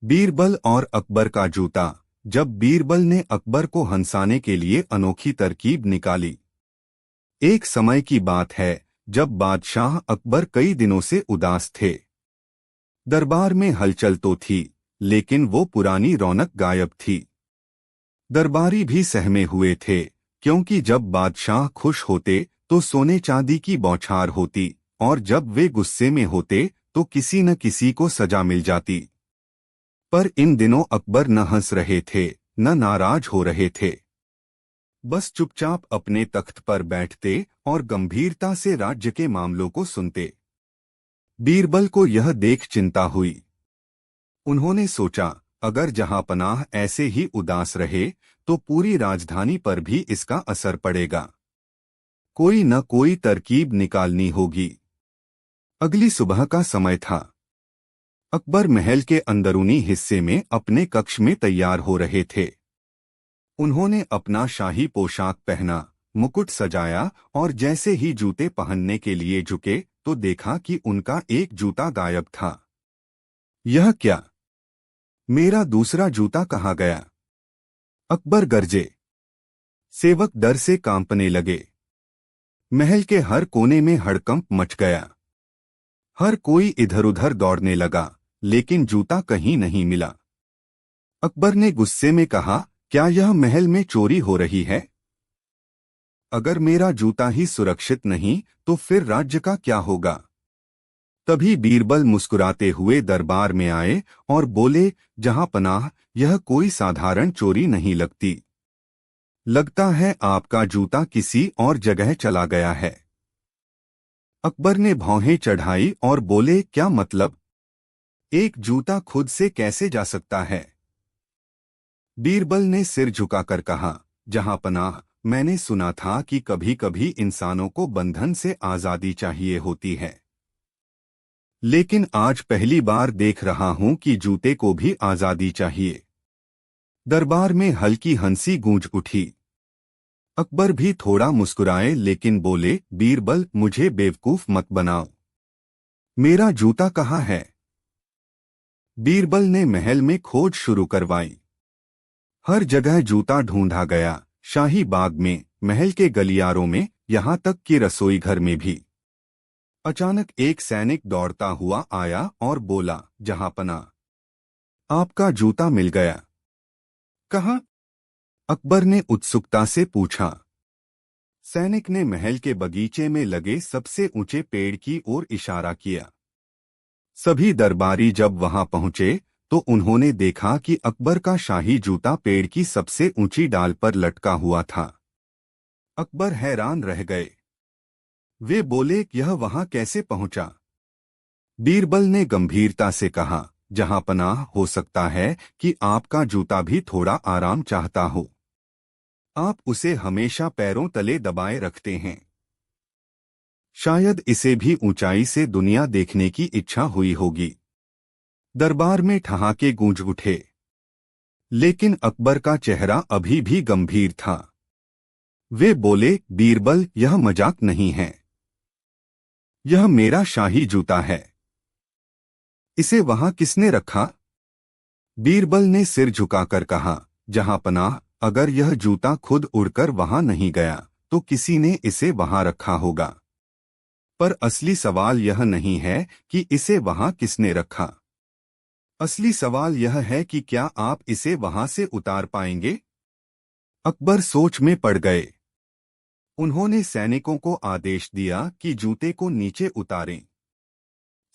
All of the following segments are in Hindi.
बीरबल और अकबर का जूता। जब बीरबल ने अकबर को हंसाने के लिए अनोखी तरकीब निकाली। एक समय की बात है जब बादशाह अकबर कई दिनों से उदास थे। दरबार में हलचल तो थी, लेकिन वो पुरानी रौनक गायब थी। दरबारी भी सहमे हुए थे, क्योंकि जब बादशाह खुश होते तो सोने चांदी की बौछार होती, और जब वे गुस्से में होते तो किसी न किसी को सजा मिल जाती। पर इन दिनों अकबर न हंस रहे थे, न नाराज हो रहे थे। बस चुपचाप अपने तख्त पर बैठते और गंभीरता से राज्य के मामलों को सुनते। बीरबल को यह देख चिंता हुई। उन्होंने सोचा, अगर जहांपनाह ऐसे ही उदास रहे तो पूरी राजधानी पर भी इसका असर पड़ेगा। कोई न कोई तरकीब निकालनी होगी। अगली सुबह का समय था। अकबर महल के अंदरूनी हिस्से में अपने कक्ष में तैयार हो रहे थे। उन्होंने अपना शाही पोशाक पहना, मुकुट सजाया और जैसे ही जूते पहनने के लिए झुके तो देखा कि उनका एक जूता गायब था। यह क्या? मेरा दूसरा जूता कहाँ गया? अकबर गरजे। सेवक डर से कांपने लगे। महल के हर कोने में हड़कंप मच गया। हर कोई इधर-उधर दौड़ने लगा, लेकिन जूता कहीं नहीं मिला। अकबर ने गुस्से में कहा, क्या यह महल में चोरी हो रही है? अगर मेरा जूता ही सुरक्षित नहीं तो फिर राज्य का क्या होगा? तभी बीरबल मुस्कुराते हुए दरबार में आए और बोले, जहांपनाह, यह कोई साधारण चोरी नहीं लगती। लगता है आपका जूता किसी और जगह चला गया है। अकबर ने भौहें चढ़ाई और बोले, क्या मतलब? एक जूता खुद से कैसे जा सकता है? बीरबल ने सिर झुकाकर कहा, जहांपनाह, मैंने सुना था कि कभी-कभी इंसानों को बंधन से आजादी चाहिए होती है, लेकिन आज पहली बार देख रहा हूं कि जूते को भी आजादी चाहिए। दरबार में हल्की हंसी गूंज उठी। अकबर भी थोड़ा मुस्कुराए लेकिन बोले, बीरबल, मुझे बेवकूफ मत बनाओ। मेरा जूता कहाँ है? बीरबल ने महल में खोज शुरू करवाई। हर जगह जूता ढूंढा गया, शाही बाग में, महल के गलियारों में, यहाँ तक कि रसोई घर में भी। अचानक एक सैनिक दौड़ता हुआ आया और बोला, जहांपनाह, आपका जूता मिल गया। कहाँ? अकबर ने उत्सुकता से पूछा। सैनिक ने महल के बगीचे में लगे सबसे ऊंचे पेड़ की ओर इशारा किया। सभी दरबारी जब वहां पहुंचे तो उन्होंने देखा कि अकबर का शाही जूता पेड़ की सबसे ऊंची डाल पर लटका हुआ था। अकबर हैरान रह गए। वे बोले, यह वहां कैसे पहुंचा? बीरबल ने गंभीरता से कहा, जहांपनाह, हो सकता है कि आपका जूता भी थोड़ा आराम चाहता हो। आप उसे हमेशा पैरों तले दबाए रखते हैं। शायद इसे भी ऊंचाई से दुनिया देखने की इच्छा हुई होगी। दरबार में ठहाके गूंज उठे, लेकिन अकबर का चेहरा अभी भी गंभीर था। वे बोले, बीरबल, यह मजाक नहीं है। यह मेरा शाही जूता है। इसे वहां किसने रखा? बीरबल ने सिर झुकाकर कहा, जहांपनाह, अगर यह जूता खुद उड़कर वहां नहीं गया तो किसी ने इसे वहां रखा होगा। पर असली सवाल यह नहीं है कि इसे वहां किसने रखा। असली सवाल यह है कि क्या आप इसे वहां से उतार पाएंगे? अकबर सोच में पड़ गए। उन्होंने सैनिकों को आदेश दिया कि जूते को नीचे उतारें।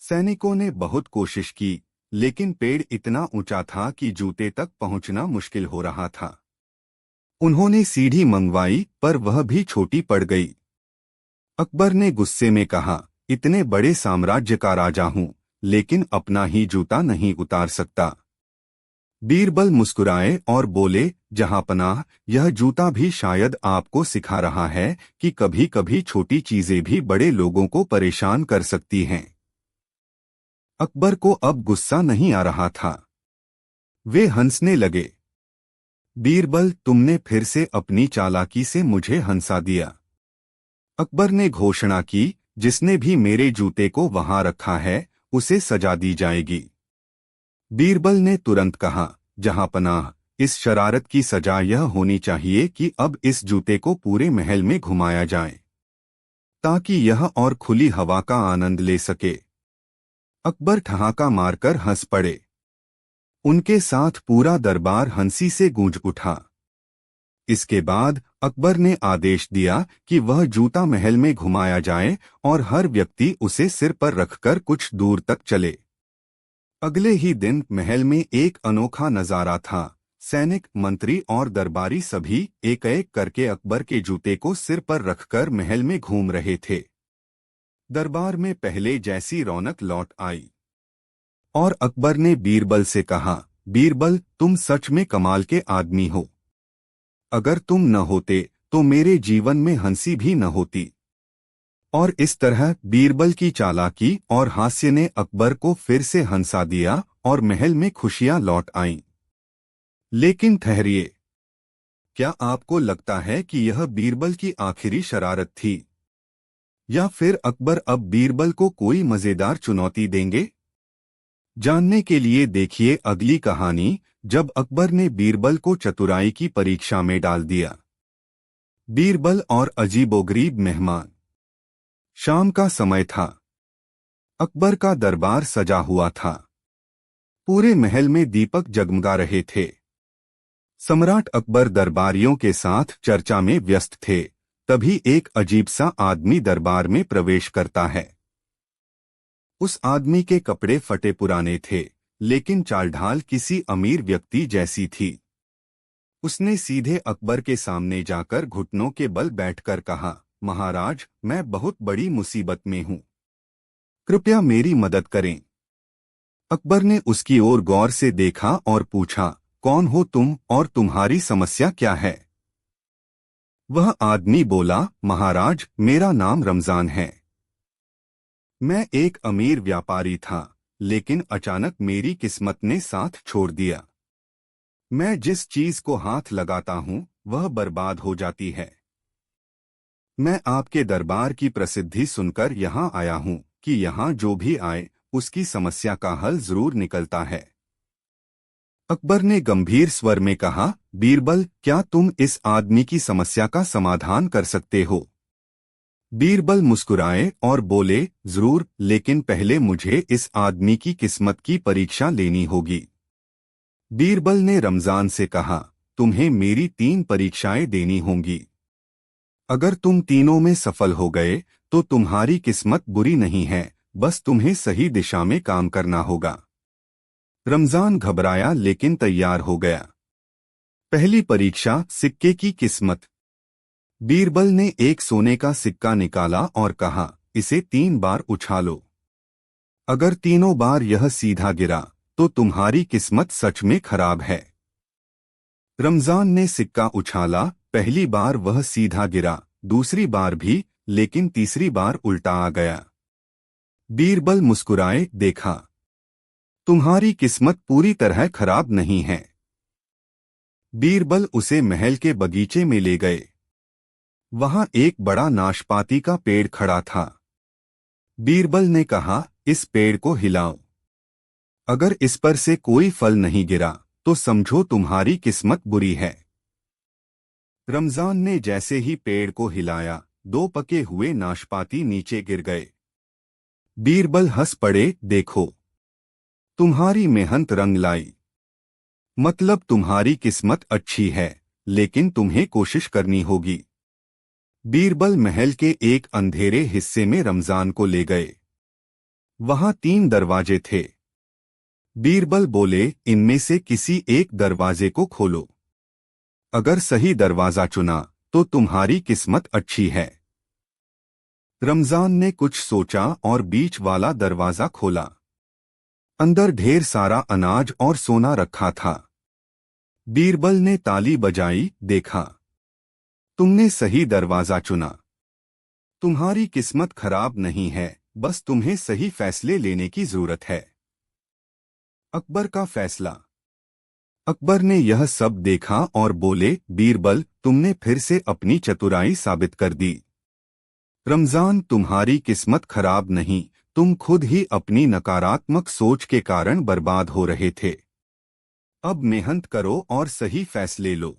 सैनिकों ने बहुत कोशिश की, लेकिन पेड़ इतना ऊंचा था कि जूते तक पहुंचना मुश्किल हो रहा था। उन्होंने सीढ़ी मंगवाई, पर वह भी छोटी पड़ गई। अकबर ने गुस्से में कहा, इतने बड़े साम्राज्य का राजा हूं, लेकिन अपना ही जूता नहीं उतार सकता। बीरबल मुस्कुराए और बोले, जहांपनाह, यह जूता भी शायद आपको सिखा रहा है कि कभी-कभी छोटी चीजें भी बड़े लोगों को परेशान कर सकती हैं। अकबर को अब गुस्सा नहीं आ रहा था। वे हंसने लगे। बीरबल, तुमने फिर से अपनी चालाकी से मुझे हंसा दिया। अकबर ने घोषणा की, जिसने भी मेरे जूते को वहां रखा है उसे सजा दी जाएगी। बीरबल ने तुरंत कहा, जहांपनाह, इस शरारत की सजा यह होनी चाहिए कि अब इस जूते को पूरे महल में घुमाया जाए ताकि यह और खुली हवा का आनंद ले सके। अकबर ठहाका मारकर हंस पड़े। उनके साथ पूरा दरबार हंसी से गूंज उठा। इसके बाद अकबर ने आदेश दिया कि वह जूता महल में घुमाया जाए और हर व्यक्ति उसे सिर पर रखकर कुछ दूर तक चले। अगले ही दिन महल में एक अनोखा नजारा था। सैनिक, मंत्री और दरबारी सभी एक-एक करके अकबर के जूते को सिर पर रखकर महल में घूम रहे थे। दरबार में पहले जैसी रौनक लौट आई और अकबर ने बीरबल से कहा, बीरबल, तुम सच में कमाल के आदमी हो। अगर तुम न होते तो मेरे जीवन में हंसी भी न होती। और इस तरह बीरबल की चालाकी और हास्य ने अकबर को फिर से हंसा दिया और महल में खुशियां लौट आईं। लेकिन ठहरिए, क्या आपको लगता है कि यह बीरबल की आखिरी शरारत थी, या फिर अकबर अब बीरबल को कोई मजेदार चुनौती देंगे? जानने के लिए देखिए अगली कहानी, जब अकबर ने बीरबल को चतुराई की परीक्षा में डाल दिया। बीरबल और अजीबोगरीब मेहमान। शाम का समय था। अकबर का दरबार सजा हुआ था। पूरे महल में दीपक जगमगा रहे थे। सम्राट अकबर दरबारियों के साथ चर्चा में व्यस्त थे। तभी एक अजीब सा आदमी दरबार में प्रवेश करता है। उस आदमी के कपड़े फटे पुराने थे, लेकिन चालढाल किसी अमीर व्यक्ति जैसी थी। उसने सीधे अकबर के सामने जाकर घुटनों के बल बैठकर कहा, महाराज, मैं बहुत बड़ी मुसीबत में हूं। कृपया मेरी मदद करें। अकबर ने उसकी ओर गौर से देखा और पूछा, कौन हो तुम और तुम्हारी समस्या क्या है? वह आदमी बोला, महाराज, मेरा नाम रमजान है। मैं एक अमीर व्यापारी था, लेकिन अचानक मेरी किस्मत ने साथ छोड़ दिया। मैं जिस चीज को हाथ लगाता हूं वह बर्बाद हो जाती है। मैं आपके दरबार की प्रसिद्धि सुनकर यहाँ आया हूँ कि यहाँ जो भी आए उसकी समस्या का हल जरूर निकलता है। अकबर ने गंभीर स्वर में कहा, बीरबल, क्या तुम इस आदमी की समस्या का समाधान कर सकते हो? बीरबल मुस्कुराए और बोले, जरूर, लेकिन पहले मुझे इस आदमी की किस्मत की परीक्षा लेनी होगी। बीरबल ने रमजान से कहा, तुम्हें मेरी 3 परीक्षाएं देनी होंगी। अगर तुम तीनों में सफल हो गए तो तुम्हारी किस्मत बुरी नहीं है, बस तुम्हें सही दिशा में काम करना होगा। रमजान घबराया लेकिन तैयार हो गया। पहली परीक्षा, सिक्के की किस्मत। बीरबल ने एक सोने का सिक्का निकाला और कहा, इसे 3 बार उछालो। अगर तीनों बार यह सीधा गिरा तो तुम्हारी किस्मत सच में खराब है। रमजान ने सिक्का उछाला। पहली बार वह सीधा गिरा, दूसरी बार भी, लेकिन तीसरी बार उल्टा आ गया। बीरबल मुस्कुराए, देखा, तुम्हारी किस्मत पूरी तरह खराब नहीं है। बीरबल उसे महल के बगीचे में ले गए। वहां एक बड़ा नाशपाती का पेड़ खड़ा था। बीरबल ने कहा, इस पेड़ को हिलाओ। अगर इस पर से कोई फल नहीं गिरा तो समझो तुम्हारी किस्मत बुरी है। रमजान ने जैसे ही पेड़ को हिलाया, 2 पके हुए नाशपाती नीचे गिर गए। बीरबल हंस पड़े, देखो, तुम्हारी मेहनत रंग लाई। मतलब तुम्हारी किस्मत अच्छी है, लेकिन तुम्हें कोशिश करनी होगी। बीरबल महल के एक अंधेरे हिस्से में रमजान को ले गए। वहां 3 दरवाजे थे। बीरबल बोले, इनमें से किसी एक दरवाजे को खोलो। अगर सही दरवाजा चुना तो तुम्हारी किस्मत अच्छी है। रमजान ने कुछ सोचा और बीच वाला दरवाजा खोला। अंदर ढेर सारा अनाज और सोना रखा था। बीरबल ने ताली बजाई, देखा, तुमने सही दरवाजा चुना। तुम्हारी किस्मत खराब नहीं है, बस तुम्हें सही फैसले लेने की जरूरत है। अकबर का फैसला। अकबर ने यह सब देखा और बोले, बीरबल, तुमने फिर से अपनी चतुराई साबित कर दी। रमजान, तुम्हारी किस्मत खराब नहीं, तुम खुद ही अपनी नकारात्मक सोच के कारण बर्बाद हो रहे थे। अब मेहनत करो और सही फैसले लो।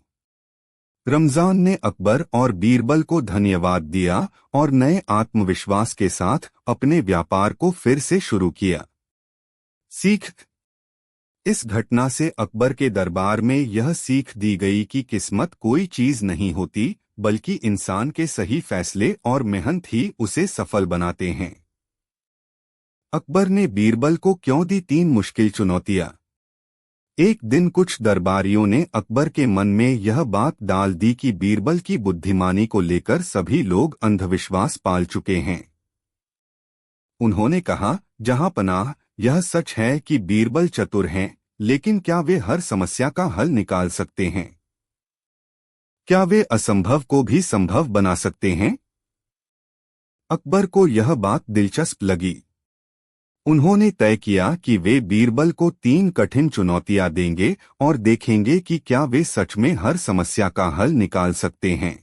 रमजान ने अकबर और बीरबल को धन्यवाद दिया और नए आत्मविश्वास के साथ अपने व्यापार को फिर से शुरू किया। सीख। इस घटना से अकबर के दरबार में यह सीख दी गई कि किस्मत कोई चीज नहीं होती, बल्कि इंसान के सही फैसले और मेहनत ही उसे सफल बनाते हैं। अकबर ने बीरबल को क्यों दी 3 मुश्किल चुनौतियां? एक दिन कुछ दरबारियों ने अकबर के मन में यह बात डाल दी कि बीरबल की बुद्धिमानी को लेकर सभी लोग अंधविश्वास पाल चुके हैं। उन्होंने कहा, जहां पनाह, यह सच है कि बीरबल चतुर हैं, लेकिन क्या वे हर समस्या का हल निकाल सकते हैं? क्या वे असंभव को भी संभव बना सकते हैं? अकबर को यह बात दिलचस्प लगी। उन्होंने तय किया कि वे बीरबल को 3 कठिन चुनौतियां देंगे और देखेंगे कि क्या वे सच में हर समस्या का हल निकाल सकते हैं।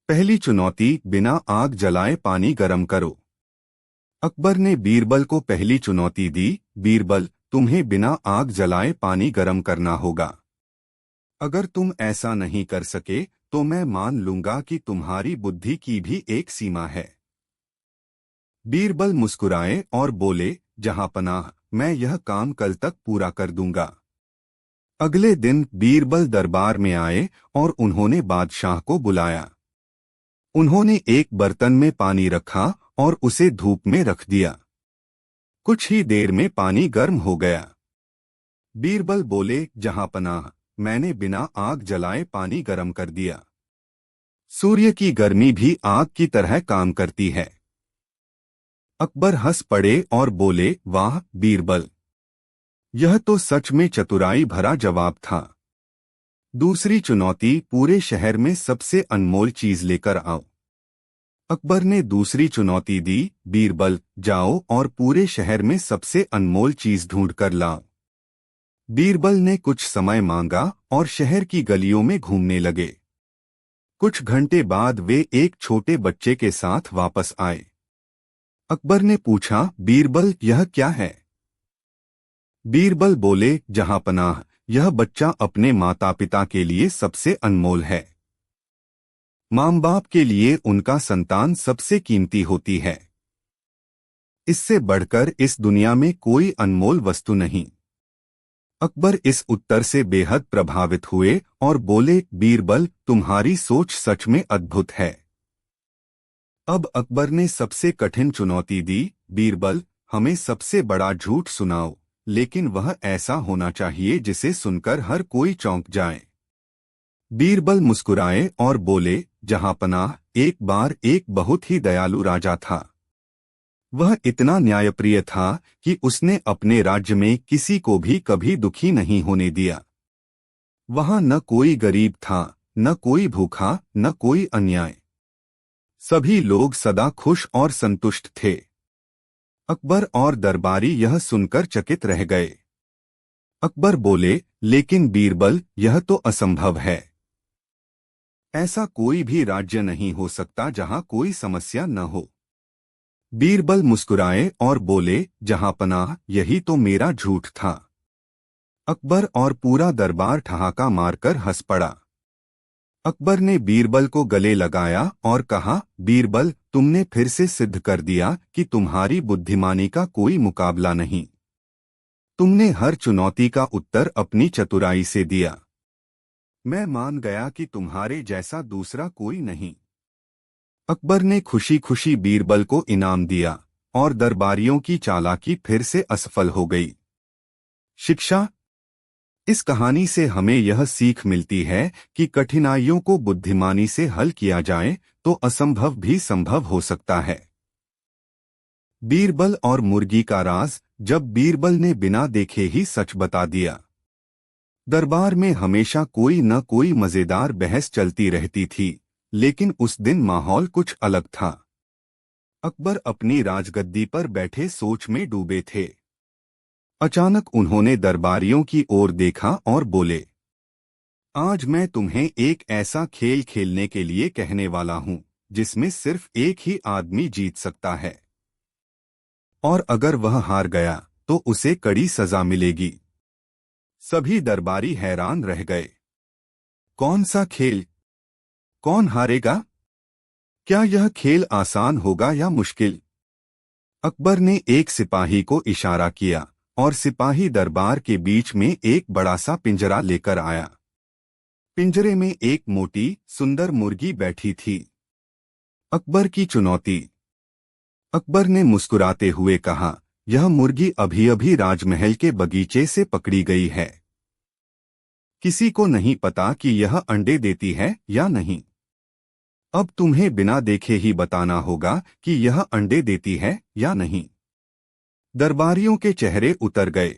पहली चुनौती, बिना आग जलाए पानी गर्म करो। अकबर ने बीरबल को पहली चुनौती दी, बीरबल, तुम्हें बिना आग जलाए पानी गर्म करना होगा। अगर तुम ऐसा नहीं कर सके तो मैं मान लूंगा कि तुम्हारी बुद्धि की भी एक सीमा है। बीरबल मुस्कुराए और बोले, जहांपनाह, मैं यह काम कल तक पूरा कर दूंगा। अगले दिन बीरबल दरबार में आए और उन्होंने बादशाह को बुलाया। उन्होंने एक बर्तन में पानी रखा और उसे धूप में रख दिया। कुछ ही देर में पानी गर्म हो गया। बीरबल बोले, जहांपनाह, मैंने बिना आग जलाए पानी गर्म कर दिया। सूर्य की गर्मी भी आग की तरह काम करती है। अकबर हंस पड़े और बोले, वाह बीरबल, यह तो सच में चतुराई भरा जवाब था। दूसरी चुनौती, पूरे शहर में सबसे अनमोल चीज लेकर आओ। अकबर ने दूसरी चुनौती दी, बीरबल, जाओ और पूरे शहर में सबसे अनमोल चीज ढूंढ कर लाओ। बीरबल ने कुछ समय मांगा और शहर की गलियों में घूमने लगे। कुछ घंटे बाद वे एक छोटे बच्चे के साथ वापस आए। अकबर ने पूछा, बीरबल, यह क्या है? बीरबल बोले, जहांपनाह, यह बच्चा अपने माता पिता के लिए सबसे अनमोल है। माँ बाप के लिए उनका संतान सबसे कीमती होती है। इससे बढ़कर इस दुनिया में कोई अनमोल वस्तु नहीं। अकबर इस उत्तर से बेहद प्रभावित हुए और बोले, बीरबल, तुम्हारी सोच सच में अद्भुत है। अब अकबर ने सबसे कठिन चुनौती दी, बीरबल, हमें सबसे बड़ा झूठ सुनाओ, लेकिन वह ऐसा होना चाहिए जिसे सुनकर हर कोई चौंक जाए। बीरबल मुस्कुराए और बोले, जहांपनाह, एक बार एक बहुत ही दयालु राजा था। वह इतना न्यायप्रिय था कि उसने अपने राज्य में किसी को भी कभी दुखी नहीं होने दिया। वहां न कोई गरीब था, न कोई भूखा, न कोई अन्याय। सभी लोग सदा खुश और संतुष्ट थे। अकबर और दरबारी यह सुनकर चकित रह गए। अकबर बोले, लेकिन बीरबल, यह तो असंभव है। ऐसा कोई भी राज्य नहीं हो सकता जहां कोई समस्या न हो। बीरबल मुस्कुराए और बोले, जहांपनाह, यही तो मेरा झूठ था। अकबर और पूरा दरबार ठहाका मारकर हंस पड़ा। अकबर ने बीरबल को गले लगाया और कहा, बीरबल, तुमने फिर से सिद्ध कर दिया कि तुम्हारी बुद्धिमानी का कोई मुकाबला नहीं। तुमने हर चुनौती का उत्तर अपनी चतुराई से दिया। मैं मान गया कि तुम्हारे जैसा दूसरा कोई नहीं। अकबर ने खुशी खुशी बीरबल को इनाम दिया और दरबारियों की चालाकी फिर से असफल हो गई। शिक्षा। इस कहानी से हमें यह सीख मिलती है कि कठिनाइयों को बुद्धिमानी से हल किया जाए तो असंभव भी संभव हो सकता है। बीरबल और मुर्गी का राज। जब बीरबल ने बिना देखे ही सच बता दिया। दरबार में हमेशा कोई न कोई मजेदार बहस चलती रहती थी, लेकिन उस दिन माहौल कुछ अलग था। अकबर अपनी राजगद्दी पर बैठे सोच में डूबे थे। अचानक उन्होंने दरबारियों की ओर देखा और बोले, आज मैं तुम्हें एक ऐसा खेल खेलने के लिए कहने वाला हूं जिसमें सिर्फ एक ही आदमी जीत सकता है। और अगर वह हार गया तो उसे कड़ी सजा मिलेगी। सभी दरबारी हैरान रह गए। कौन सा खेल? कौन हारेगा? क्या यह खेल आसान होगा या मुश्किल? अकबर ने एक सिपाही को इशारा किया और सिपाही दरबार के बीच में एक बड़ा सा पिंजरा लेकर आया। पिंजरे में एक मोटी सुंदर मुर्गी बैठी थी। अकबर की चुनौती। अकबर ने मुस्कुराते हुए कहा, यह मुर्गी अभी अभी राजमहल के बगीचे से पकड़ी गई है। किसी को नहीं पता कि यह अंडे देती है या नहीं। अब तुम्हें बिना देखे ही बताना होगा कि यह अंडे देती है या नहीं। दरबारियों के चेहरे उतर गए।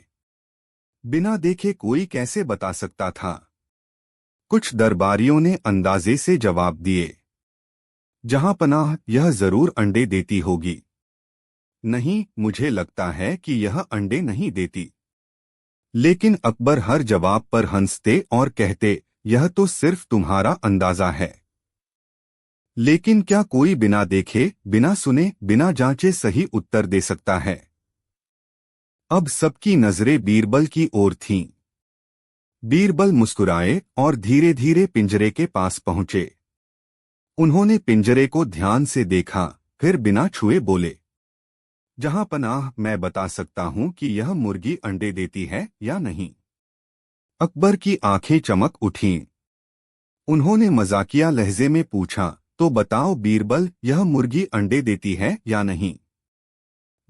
बिना देखे कोई कैसे बता सकता था? कुछ दरबारियों ने अंदाजे से जवाब दिए, जहां पनाह, यह जरूर अंडे देती होगी। नहीं, मुझे लगता है कि यह अंडे नहीं देती। लेकिन अकबर हर जवाब पर हंसते और कहते, यह तो सिर्फ तुम्हारा अंदाजा है। लेकिन क्या कोई बिना देखे, बिना सुने, बिना जांचे सही उत्तर दे सकता है? अब सबकी नजरें बीरबल की ओर थीं। बीरबल मुस्कुराए और धीरे धीरे पिंजरे के पास पहुंचे। उन्होंने पिंजरे को ध्यान से देखा, फिर बिना छुए बोले, जहां पनाह, मैं बता सकता हूं कि यह मुर्गी अंडे देती है या नहीं। अकबर की आंखें चमक उठीं। उन्होंने मजाकिया लहजे में पूछा, तो बताओ बीरबल, यह मुर्गी अंडे देती है या नहीं?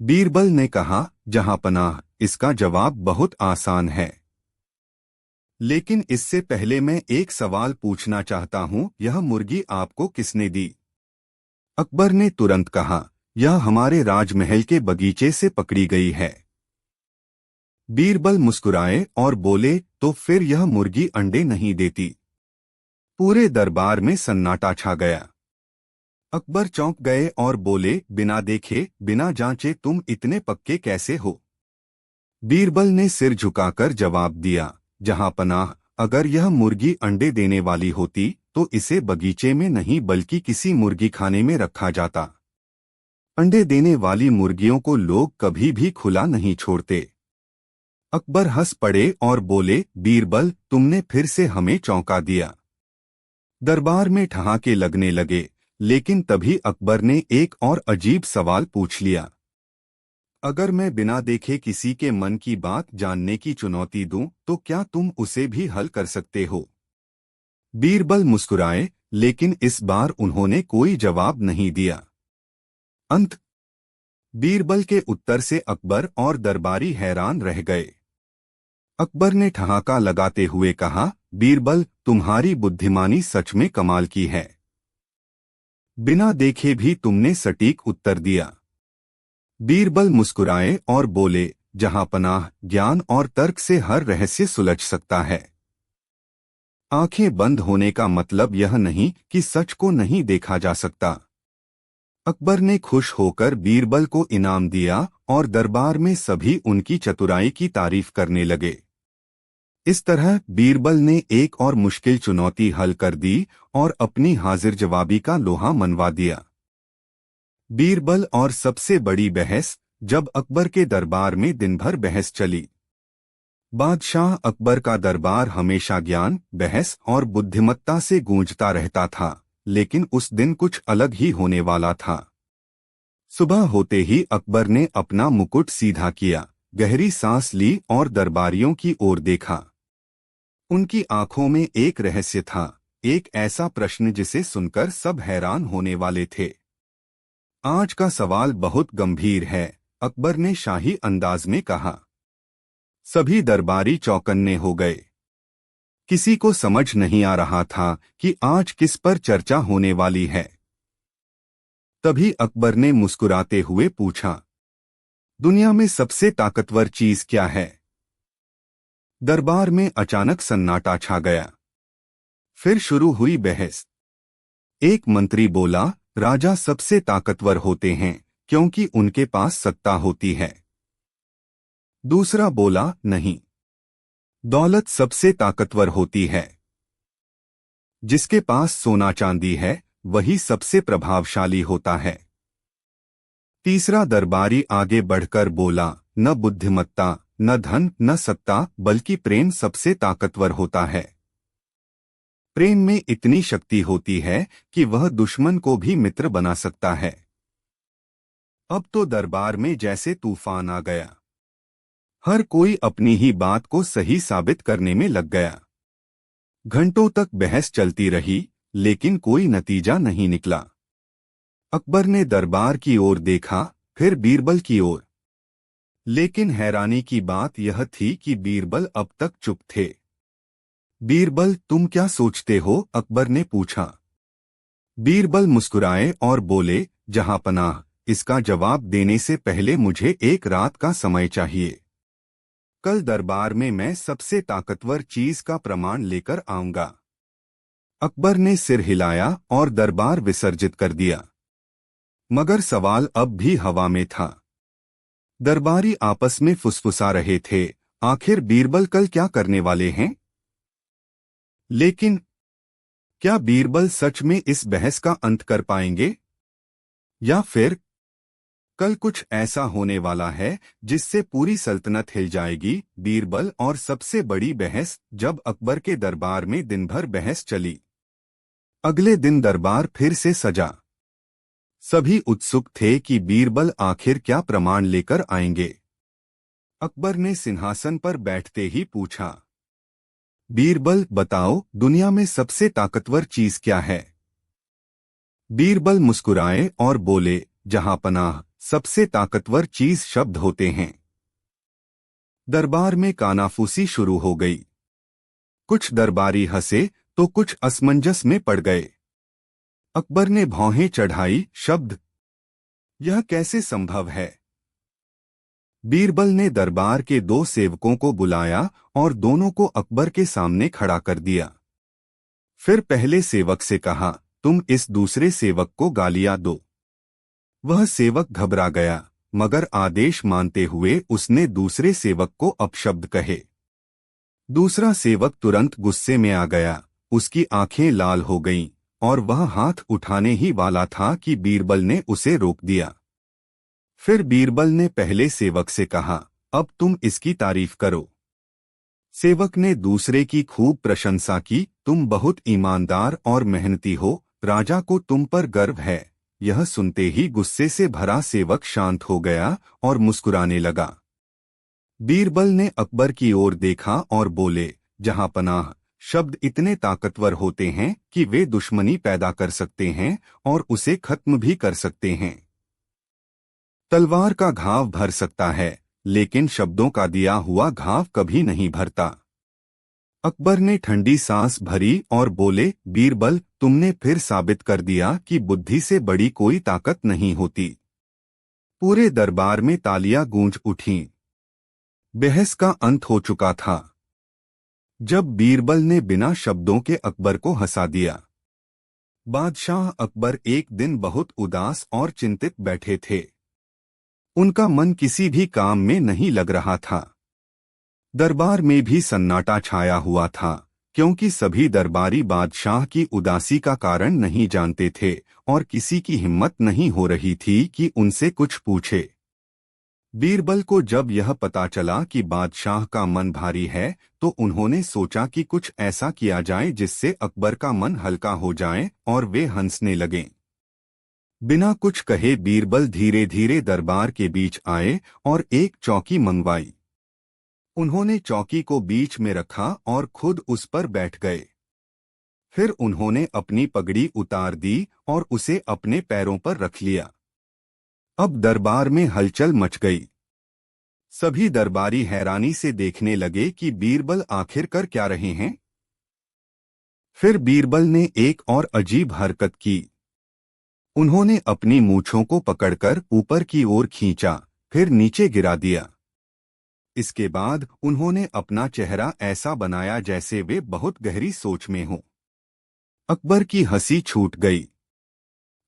बीरबल ने कहा, जहां पनाह, इसका जवाब बहुत आसान है। लेकिन इससे पहले मैं एक सवाल पूछना चाहता हूं, यह मुर्गी आपको किसने दी? अकबर ने तुरंत कहा, यह हमारे राजमहल के बगीचे से पकड़ी गई है। बीरबल मुस्कुराए और बोले, तो फिर यह मुर्गी अंडे नहीं देती। पूरे दरबार में सन्नाटा छा गया। अकबर चौंक गए और बोले, बिना देखे, बिना जांचे तुम इतने पक्के कैसे हो? बीरबल ने सिर झुकाकर जवाब दिया, जहां पनाह, अगर यह मुर्गी अंडे देने वाली होती तो इसे बगीचे में नहीं बल्कि किसी मुर्गी खाने में रखा जाता। अंडे देने वाली मुर्गियों को लोग कभी भी खुला नहीं छोड़ते। अकबर हंस पड़े और बोले, बीरबल, तुमने फिर से हमें चौंका दिया। दरबार में ठहाके लगने लगे, लेकिन तभी अकबर ने एक और अजीब सवाल पूछ लिया, अगर मैं बिना देखे किसी के मन की बात जानने की चुनौती दूं तो क्या तुम उसे भी हल कर सकते हो? बीरबल मुस्कुराए, लेकिन इस बार उन्होंने कोई जवाब नहीं दिया। अंत। बीरबल के उत्तर से अकबर और दरबारी हैरान रह गए। अकबर ने ठहाका लगाते हुए कहा, बीरबल, तुम्हारी बुद्धिमानी सच में कमाल की है। बिना देखे भी तुमने सटीक उत्तर दिया। बीरबल मुस्कुराए और बोले, जहां पनाह, ज्ञान और तर्क से हर रहस्य सुलझ सकता है। आंखें बंद होने का मतलब यह नहीं कि सच को नहीं देखा जा सकता। अकबर ने खुश होकर बीरबल को इनाम दिया और दरबार में सभी उनकी चतुराई की तारीफ करने लगे। इस तरह बीरबल ने एक और मुश्किल चुनौती हल कर दी और अपनी हाजिर जवाबी का लोहा मनवा दिया। बीरबल और सबसे बड़ी बहस। जब अकबर के दरबार में दिन भर बहस चली। बादशाह अकबर का दरबार हमेशा ज्ञान, बहस और बुद्धिमत्ता से गूंजता रहता था, लेकिन उस दिन कुछ अलग ही होने वाला था। सुबह होते ही अकबर ने अपना मुकुट सीधा किया, गहरी सांस ली और दरबारियों की ओर देखा। उनकी आंखों में एक रहस्य था, एक ऐसा प्रश्न जिसे सुनकर सब हैरान होने वाले थे। आज का सवाल बहुत गंभीर है, अकबर ने शाही अंदाज में कहा। सभी दरबारी चौकन्ने हो गए। किसी को समझ नहीं आ रहा था कि आज किस पर चर्चा होने वाली है। तभी अकबर ने मुस्कुराते हुए पूछा, दुनिया में सबसे ताकतवर चीज क्या है? दरबार में अचानक सन्नाटा छा गया। फिर शुरू हुई बहस। एक मंत्री बोला, राजा सबसे ताकतवर होते हैं क्योंकि उनके पास सत्ता होती है। दूसरा बोला, नहीं, दौलत सबसे ताकतवर होती है। जिसके पास सोना चांदी है वही सबसे प्रभावशाली होता है। तीसरा दरबारी आगे बढ़कर बोला, न बुद्धिमत्ता, न धन, न सत्ता, बल्कि प्रेम सबसे ताकतवर होता है। प्रेम में इतनी शक्ति होती है कि वह दुश्मन को भी मित्र बना सकता है। अब तो दरबार में जैसे तूफान आ गया। हर कोई अपनी ही बात को सही साबित करने में लग गया। घंटों तक बहस चलती रही, लेकिन कोई नतीजा नहीं निकला। अकबर ने दरबार की ओर देखा, फिर बीरबल की ओर। लेकिन हैरानी की बात यह थी कि बीरबल अब तक चुप थे। बीरबल, तुम क्या सोचते हो? अकबर ने पूछा। बीरबल मुस्कुराए और बोले, जहांपनाह, इसका जवाब देने से पहले मुझे एक रात का समय चाहिए। कल दरबार में मैं सबसे ताकतवर चीज का प्रमाण लेकर आऊंगा। अकबर ने सिर हिलाया और दरबार विसर्जित कर दिया। मगर सवाल अब भी हवा में था। दरबारी आपस में फुसफुसा रहे थे, आखिर बीरबल कल क्या करने वाले हैं? लेकिन क्या बीरबल सच में इस बहस का अंत कर पाएंगे? या फिर कल कुछ ऐसा होने वाला है जिससे पूरी सल्तनत हिल जाएगी? बीरबल और सबसे बड़ी बहस। जब अकबर के दरबार में दिन भर बहस चली, अगले दिन दरबार फिर से सजा। सभी उत्सुक थे कि बीरबल आखिर क्या प्रमाण लेकर आएंगे। अकबर ने सिंहासन पर बैठते ही पूछा, बीरबल बताओ, दुनिया में सबसे ताकतवर चीज क्या है? बीरबल मुस्कुराए और बोले, जहांपनाह, सबसे ताकतवर चीज शब्द होते हैं। दरबार में कानाफूसी शुरू हो गई। कुछ दरबारी हंसे तो कुछ असमंजस में पड़ गए। अकबर ने भौहें चढ़ाई, शब्द, यह कैसे संभव है? बीरबल ने दरबार के दो सेवकों को बुलाया और दोनों को अकबर के सामने खड़ा कर दिया। फिर पहले सेवक से कहा, तुम इस दूसरे सेवक को गालियां दो। वह सेवक घबरा गया, मगर आदेश मानते हुए उसने दूसरे सेवक को अपशब्द कहे। दूसरा सेवक तुरंत गुस्से में आ गया, उसकी आंखें लाल हो गईं और वह हाथ उठाने ही वाला था कि बीरबल ने उसे रोक दिया। फिर बीरबल ने पहले सेवक से कहा, अब तुम इसकी तारीफ करो। सेवक ने दूसरे की खूब प्रशंसा की, तुम बहुत ईमानदार और मेहनती हो, राजा को तुम पर गर्व है। यह सुनते ही गुस्से से भरा सेवक शांत हो गया और मुस्कुराने लगा। बीरबल ने अकबर की ओर देखा और बोले, जहांपनाह, शब्द इतने ताकतवर होते हैं कि वे दुश्मनी पैदा कर सकते हैं और उसे खत्म भी कर सकते हैं। तलवार का घाव भर सकता है, लेकिन शब्दों का दिया हुआ घाव कभी नहीं भरता। अकबर ने ठंडी सांस भरी और बोले, बीरबल, तुमने फिर साबित कर दिया कि बुद्धि से बड़ी कोई ताकत नहीं होती। पूरे दरबार में तालियां गूंज उठीं। बहस का अंत हो चुका था। जब बीरबल ने बिना शब्दों के अकबर को हंसा दिया। बादशाह अकबर एक दिन बहुत उदास और चिंतित बैठे थे। उनका मन किसी भी काम में नहीं लग रहा था। दरबार में भी सन्नाटा छाया हुआ था, क्योंकि सभी दरबारी बादशाह की उदासी का कारण नहीं जानते थे और किसी की हिम्मत नहीं हो रही थी कि उनसे कुछ पूछे। बीरबल को जब यह पता चला कि बादशाह का मन भारी है, तो उन्होंने सोचा कि कुछ ऐसा किया जाए जिससे अकबर का मन हल्का हो जाए और वे हंसने लगें। बिना कुछ कहे बीरबल धीरे धीरे दरबार के बीच आए और एक चौकी मंगवाई। उन्होंने चौकी को बीच में रखा और खुद उस पर बैठ गए। फिर उन्होंने अपनी पगड़ी उतार दी और उसे अपने पैरों पर रख लिया। अब दरबार में हलचल मच गई। सभी दरबारी हैरानी से देखने लगे कि बीरबल आखिर कर क्या रहे हैं। फिर बीरबल ने एक और अजीब हरकत की। उन्होंने अपनी मूंछों को पकड़कर ऊपर की ओर खींचा, फिर नीचे गिरा दिया। इसके बाद उन्होंने अपना चेहरा ऐसा बनाया जैसे वे बहुत गहरी सोच में हों। अकबर की हंसी छूट गई।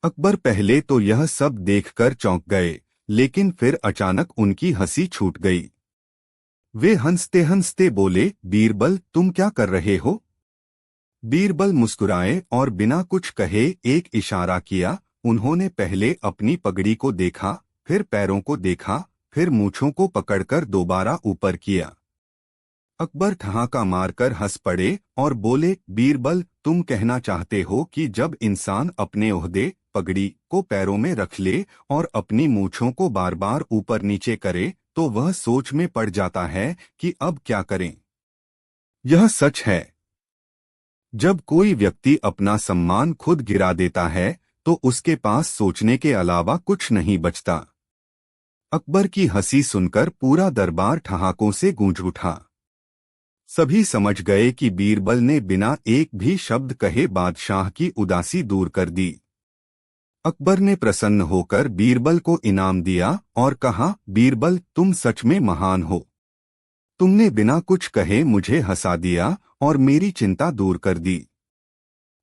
अकबर पहले तो यह सब देखकर चौंक गए, लेकिन फिर अचानक उनकी हंसी छूट गई। वे हंसते हंसते बोले, बीरबल, तुम क्या कर रहे हो? बीरबल मुस्कुराए और बिना कुछ कहे एक इशारा किया। उन्होंने पहले अपनी पगड़ी को देखा, फिर पैरों को देखा, फिर मूंछों को पकड़कर दोबारा ऊपर किया। अकबर ठहाका मारकर हंस पड़े और बोले, बीरबल, तुम कहना चाहते हो कि जब इंसान अपने ओहदे पगड़ी को पैरों में रख ले और अपनी मूंछों को बार बार ऊपर नीचे करे तो वह सोच में पड़ जाता है कि अब क्या करें। यह सच है। जब कोई व्यक्ति अपना सम्मान खुद गिरा देता है तो उसके पास सोचने के अलावा कुछ नहीं बचता। अकबर की हंसी सुनकर पूरा दरबार ठहाकों से गूंज उठा। सभी समझ गए कि बीरबल ने बिना एक भी शब्द कहे बादशाह की उदासी दूर कर दी। अकबर ने प्रसन्न होकर बीरबल को इनाम दिया और कहा, बीरबल, तुम सच में महान हो। तुमने बिना कुछ कहे मुझे हंसा दिया और मेरी चिंता दूर कर दी।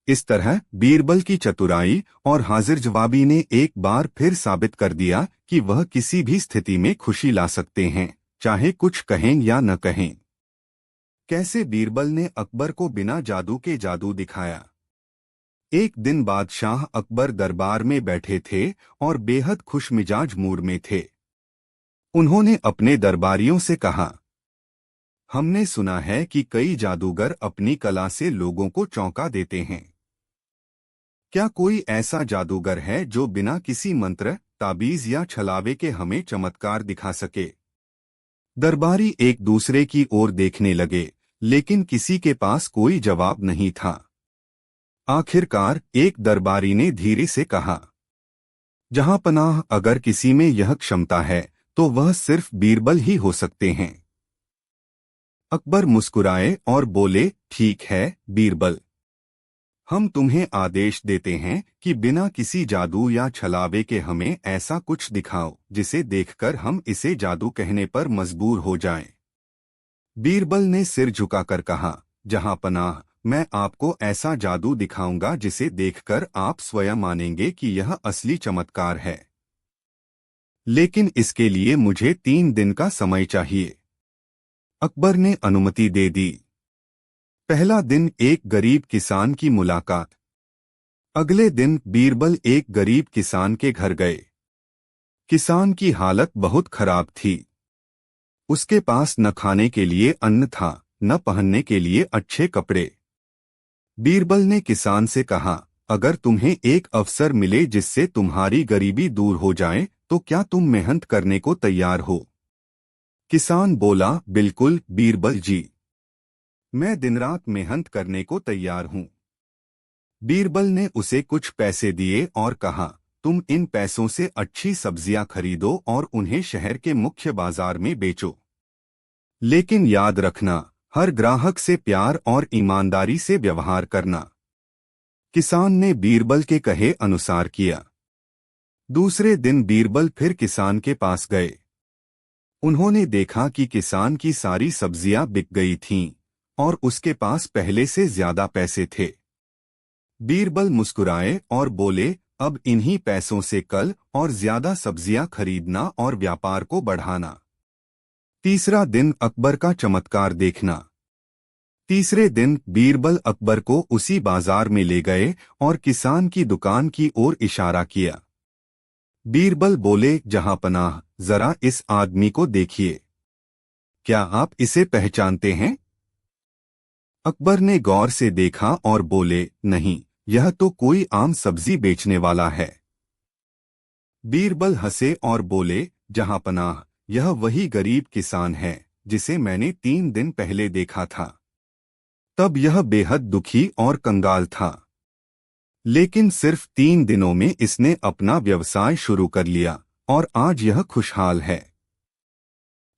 इस तरह बीरबल की चतुराई और हाजिर जवाबी ने एक बार फिर साबित कर दिया कि वह किसी भी स्थिति में खुशी ला सकते हैं, चाहे कुछ कहें या न कहें। कैसे बीरबल ने अकबर को बिना जादू के जादू दिखाया। एक दिन बादशाह अकबर दरबार में बैठे थे और बेहद खुशमिजाज मूड में थे। उन्होंने अपने दरबारियों से कहा, हमने सुना है कि कई जादूगर अपनी कला से लोगों को चौंका देते हैं। क्या कोई ऐसा जादूगर है जो बिना किसी मंत्र, ताबीज या छलावे के हमें चमत्कार दिखा सके? दरबारी एक दूसरे की ओर देखने लगे, लेकिन किसी के पास कोई जवाब नहीं था। आखिरकार एक दरबारी ने धीरे से कहा, जहां पनाह, अगर किसी में यह क्षमता है तो वह सिर्फ बीरबल ही हो सकते हैं। अकबर मुस्कुराए और बोले, ठीक है बीरबल, हम तुम्हें आदेश देते हैं कि बिना किसी जादू या छलावे के हमें ऐसा कुछ दिखाओ जिसे देखकर हम इसे जादू कहने पर मजबूर हो जाएं। बीरबल ने सिर झुकाकर कहा, जहां पनाह, मैं आपको ऐसा जादू दिखाऊंगा जिसे देखकर आप स्वयं मानेंगे कि यह असली चमत्कार है। लेकिन इसके लिए मुझे 3 दिन का समय चाहिए। अकबर ने अनुमति दे दी। पहला दिन एक गरीब किसान की मुलाकात। अगले दिन बीरबल एक गरीब किसान के घर गए। किसान की हालत बहुत खराब थी। उसके पास न खाने के लिए अन्न था, न पहनने के लिए अच्छे कपड़े। बीरबल ने किसान से कहा, अगर तुम्हें एक अवसर मिले जिससे तुम्हारी गरीबी दूर हो जाए तो क्या तुम मेहनत करने को तैयार हो? किसान बोला, बिल्कुल बीरबल जी, मैं दिन रात मेहनत करने को तैयार हूं। बीरबल ने उसे कुछ पैसे दिए और कहा, तुम इन पैसों से अच्छी सब्जियां खरीदो और उन्हें शहर के मुख्य बाजार में बेचो। लेकिन याद रखना, हर ग्राहक से प्यार और ईमानदारी से व्यवहार करना। किसान ने बीरबल के कहे अनुसार किया। दूसरे दिन बीरबल फिर किसान के पास गए। उन्होंने देखा कि किसान की सारी सब्जियां बिक गई थीं और उसके पास पहले से ज्यादा पैसे थे। बीरबल मुस्कुराए और बोले, अब इन्हीं पैसों से कल और ज्यादा सब्जियां खरीदना और व्यापार को बढ़ाना। तीसरा दिन अकबर का चमत्कार देखना। तीसरे दिन बीरबल अकबर को उसी बाजार में ले गए और किसान की दुकान की ओर इशारा किया। बीरबल बोले, जहां पनाह, जरा इस आदमी को देखिए, क्या आप इसे पहचानते हैं? अकबर ने गौर से देखा और बोले, नहीं, यह तो कोई आम सब्जी बेचने वाला है। बीरबल हंसे और बोले, जहां पनाह, यह वही गरीब किसान है जिसे मैंने 3 दिन पहले देखा था। तब यह बेहद दुखी और कंगाल था, लेकिन सिर्फ 3 दिनों में इसने अपना व्यवसाय शुरू कर लिया और आज यह खुशहाल है।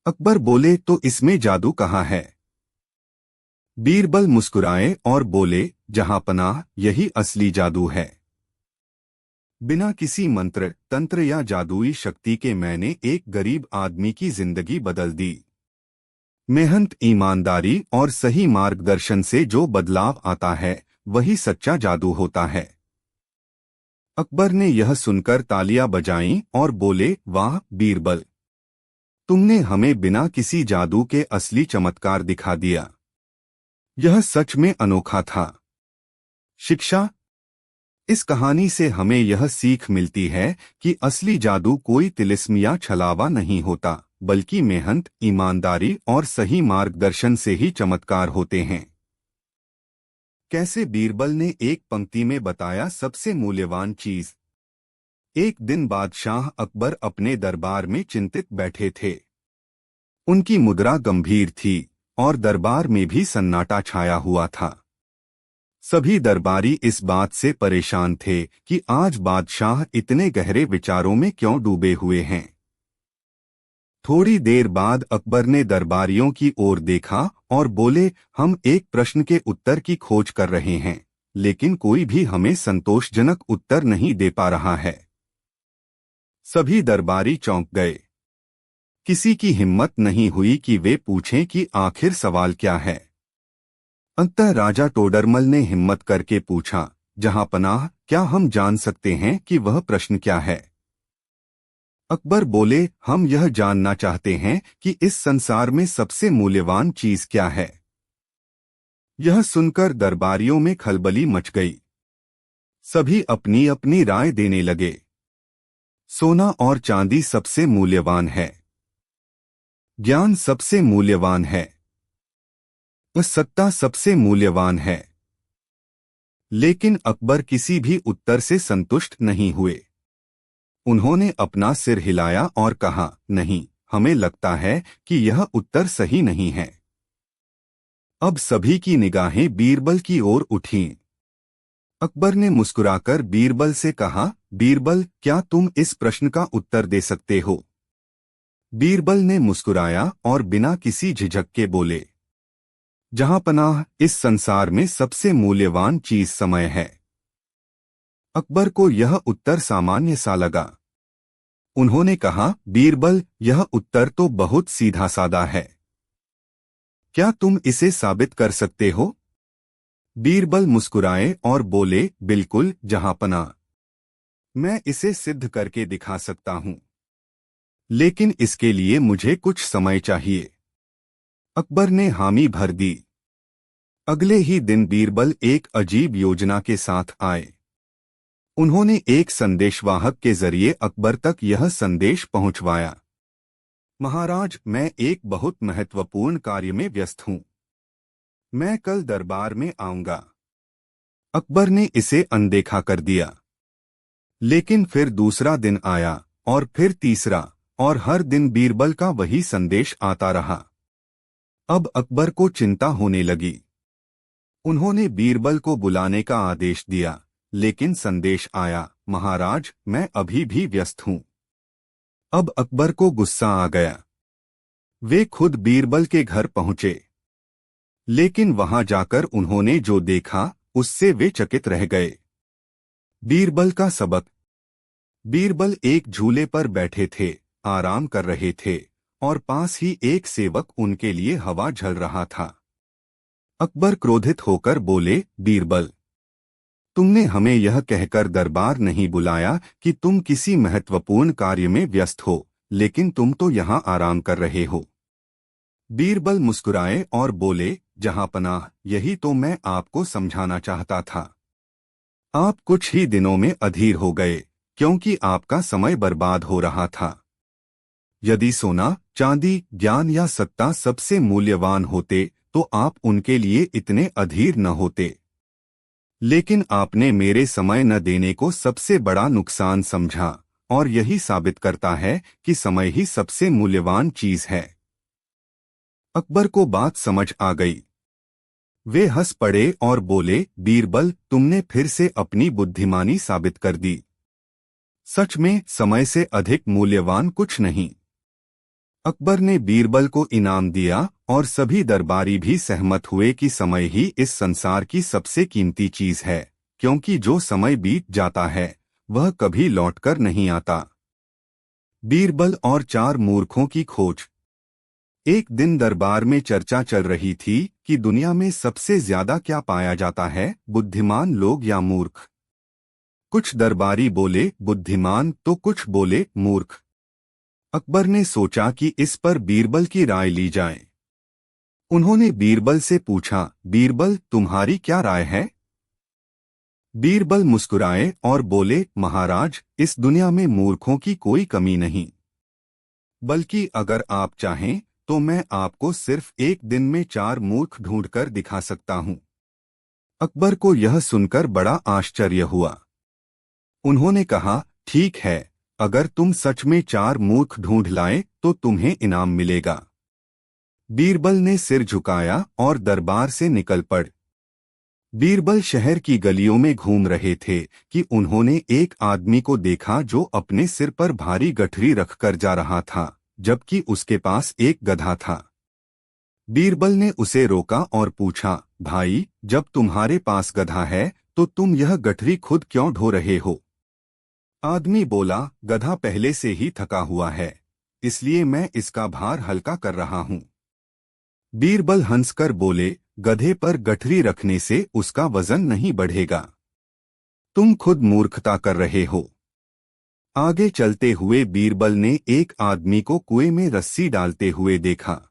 अकबर बोले, तो इसमें जादू कहाँ है? बीरबल मुस्कुराए और बोले, जहां पनाह, यही असली जादू है। बिना किसी मंत्र, तंत्र या जादुई शक्ति के मैंने एक गरीब आदमी की जिंदगी बदल दी। मेहनत, ईमानदारी और सही मार्गदर्शन से जो बदलाव आता है वही सच्चा जादू होता है। अकबर ने यह सुनकर तालियां बजाईं और बोले, वाह बीरबल, तुमने हमें बिना किसी जादू के असली चमत्कार दिखा दिया। यह सच में अनोखा था। शिक्षा। इस कहानी से हमें यह सीख मिलती है कि असली जादू कोई तिलिस्म या छलावा नहीं होता, बल्कि मेहनत, ईमानदारी और सही मार्गदर्शन से ही चमत्कार होते हैं। कैसे बीरबल ने एक पंक्ति में बताया सबसे मूल्यवान चीज। एक दिन बादशाह अकबर अपने दरबार में चिंतित बैठे थे। उनकी मुद्रा गंभीर थी और दरबार में भी सन्नाटा छाया हुआ था। सभी दरबारी इस बात से परेशान थे कि आज बादशाह इतने गहरे विचारों में क्यों डूबे हुए हैं। थोड़ी देर बाद अकबर ने दरबारियों की ओर देखा और बोले, हम एक प्रश्न के उत्तर की खोज कर रहे हैं, लेकिन कोई भी हमें संतोषजनक उत्तर नहीं दे पा रहा है। सभी दरबारी चौंक गए। किसी की हिम्मत नहीं हुई कि वे पूछें कि आखिर सवाल क्या है। अंततः राजा टोडरमल ने हिम्मत करके पूछा, जहांपनाह, क्या हम जान सकते हैं कि वह प्रश्न क्या है? अकबर बोले, हम यह जानना चाहते हैं कि इस संसार में सबसे मूल्यवान चीज क्या है। यह सुनकर दरबारियों में खलबली मच गई। सभी अपनी अपनी राय देने लगे। सोना और चांदी सबसे मूल्यवान है। ज्ञान सबसे मूल्यवान है। सत्ता सबसे मूल्यवान है। लेकिन अकबर किसी भी उत्तर से संतुष्ट नहीं हुए। उन्होंने अपना सिर हिलाया और कहा, नहीं, हमें लगता है कि यह उत्तर सही नहीं है। अब सभी की निगाहें बीरबल की ओर उठीं। अकबर ने मुस्कुराकर बीरबल से कहा, बीरबल, क्या तुम इस प्रश्न का उत्तर दे सकते हो? बीरबल ने मुस्कुराया और बिना किसी झिझक के बोले, जहांपनाह, इस संसार में सबसे मूल्यवान चीज समय है। अकबर को यह उत्तर सामान्य सा लगा। उन्होंने कहा, बीरबल, यह उत्तर तो बहुत सीधा सादा है। क्या तुम इसे साबित कर सकते हो? बीरबल मुस्कुराए और बोले, बिल्कुल जहांपनाह, मैं इसे सिद्ध करके दिखा सकता हूं, लेकिन इसके लिए मुझे कुछ समय चाहिए। अकबर ने हामी भर दी। अगले ही दिन बीरबल एक अजीब योजना के साथ आए। उन्होंने एक संदेशवाहक के जरिए अकबर तक यह संदेश पहुंचवाया, महाराज, मैं एक बहुत महत्वपूर्ण कार्य में व्यस्त हूं। मैं कल दरबार में आऊंगा। अकबर ने इसे अनदेखा कर दिया। लेकिन फिर दूसरा दिन आया और फिर तीसरा, और हर दिन बीरबल का वही संदेश आता रहा। अब अकबर को चिंता होने लगी। उन्होंने बीरबल को बुलाने का आदेश दिया, लेकिन संदेश आया, महाराज, मैं अभी भी व्यस्त हूं। अब अकबर को गुस्सा आ गया। वे खुद बीरबल के घर पहुंचे, लेकिन वहां जाकर उन्होंने जो देखा उससे वे चकित रह गए। बीरबल का सबक। बीरबल एक झूले पर बैठे थे, आराम कर रहे थे, और पास ही एक सेवक उनके लिए हवा झल रहा था। अकबर क्रोधित होकर बोले, बीरबल, तुमने हमें यह कहकर दरबार नहीं बुलाया कि तुम किसी महत्वपूर्ण कार्य में व्यस्त हो, लेकिन तुम तो यहाँ आराम कर रहे हो। बीरबल मुस्कुराए और बोले, जहांपनाह, यही तो मैं आपको समझाना चाहता था। आप कुछ ही दिनों में अधीर हो गए, क्योंकि आपका समय बर्बाद हो रहा था। यदि सोना, चांदी, ज्ञान या सत्ता सबसे मूल्यवान होते तो आप उनके लिए इतने अधीर न होते। लेकिन आपने मेरे समय न देने को सबसे बड़ा नुकसान समझा, और यही साबित करता है कि समय ही सबसे मूल्यवान चीज है। अकबर को बात समझ आ गई। वे हंस पड़े और बोले, बीरबल, तुमने फिर से अपनी बुद्धिमानी साबित कर दी। सच में समय से अधिक मूल्यवान कुछ नहीं। अकबर ने बीरबल को इनाम दिया और सभी दरबारी भी सहमत हुए कि समय ही इस संसार की सबसे कीमती चीज है, क्योंकि जो समय बीत जाता है वह कभी लौटकर नहीं आता। बीरबल और 4 मूर्खों की खोज। एक दिन दरबार में चर्चा चल रही थी कि दुनिया में सबसे ज्यादा क्या पाया जाता है, बुद्धिमान लोग या मूर्ख। कुछ दरबारी बोले बुद्धिमान तो कुछ बोले मूर्ख। अकबर ने सोचा कि इस पर बीरबल की राय ली जाए। उन्होंने बीरबल से पूछा, बीरबल, तुम्हारी क्या राय है? बीरबल मुस्कुराए और बोले, महाराज, इस दुनिया में मूर्खों की कोई कमी नहीं, बल्कि अगर आप चाहें तो मैं आपको सिर्फ एक दिन में 4 मूर्ख ढूंढकर दिखा सकता हूं। अकबर को यह सुनकर बड़ा आश्चर्य हुआ। उन्होंने कहा, ठीक है, अगर तुम सच में 4 मूर्ख ढूंढ लाए तो तुम्हें इनाम मिलेगा। बीरबल ने सिर झुकाया और दरबार से निकल पड़। बीरबल शहर की गलियों में घूम रहे थे कि उन्होंने एक आदमी को देखा जो अपने सिर पर भारी गठरी रखकर जा रहा था, जबकि उसके पास एक गधा था। बीरबल ने उसे रोका और पूछा, भाई, जब तुम्हारे पास गधा है तो तुम यह गठरी खुद क्यों ढो रहे हो? आदमी बोला, गधा पहले से ही थका हुआ है, इसलिए मैं इसका भार हल्का कर रहा हूं। बीरबल हंसकर बोले, गधे पर गठरी रखने से उसका वजन नहीं बढ़ेगा। तुम खुद मूर्खता कर रहे हो। आगे चलते हुए बीरबल ने एक आदमी को कुएं में रस्सी डालते हुए देखा।